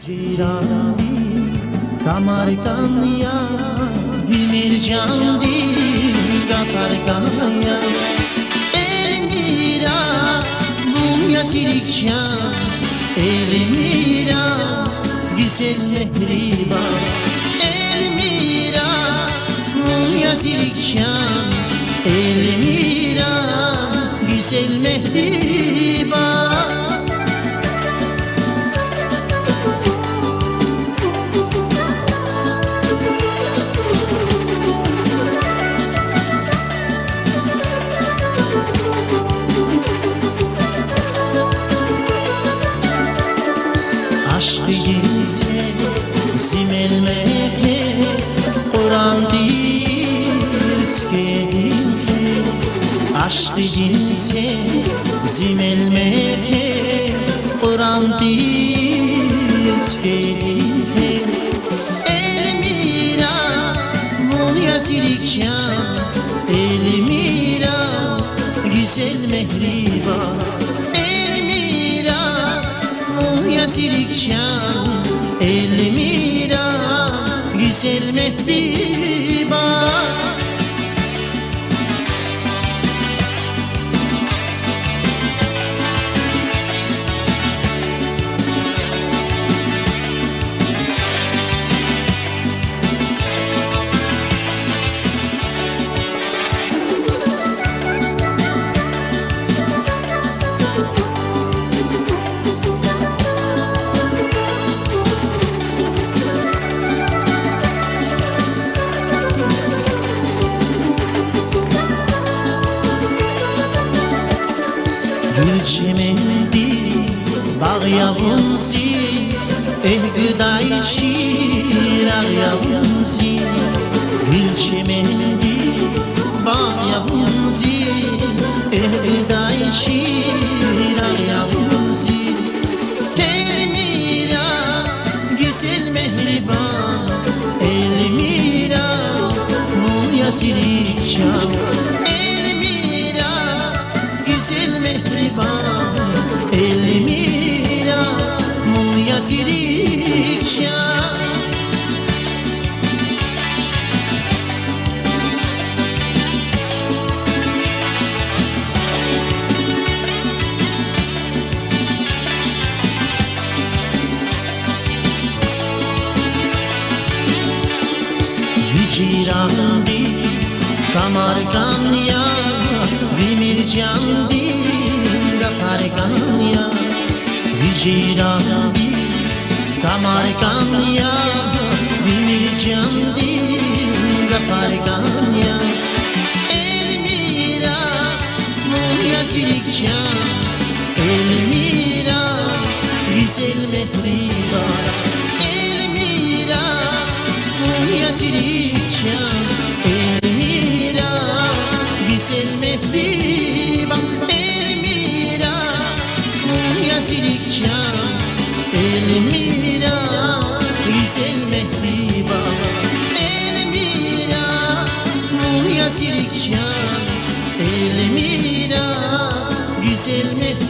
Cirandi, Kamarkanya, Vimirjandi, Kaparkanya, Elmira, Bunya Sirikşa, Elmira, Güzel Mehriban, Elmira, Bunya Sirikşa, Elmira, Güzel Mehriban. Aşkı gelse simelmekle Kur'an dirskedinke Aşkı gelse simelmekle Kur'an dirskedinke Elmira Munya Sirikşa Elmira Güzel Mehriban Sirikşan Elmira Güzel Mehriban Gül çemendi, bağ yavunsi, gıday şirar yavunsi. Gül çemendi, bağ yavunsi, gıday şirar yavunsi. Elmira, güzel mehriban, Elmira, Munya Sirikşa. Güzel mehriban Elmira Munya Sirikşa Vicirandi Kamarkanya Vimirjandi Kaparkanya Vicirandi Kamarkanya Vimirjandi Kaparkanya Elmira Munya Sirikşa Elmira Güzel Mehriban Elmira Munya Sirikşa Elmira Güzel Mehriban Elmira Munya Sirikşa Elmira Güzel Mehriban Elmira Munya Sirikşa Elmira Güzel Mehriban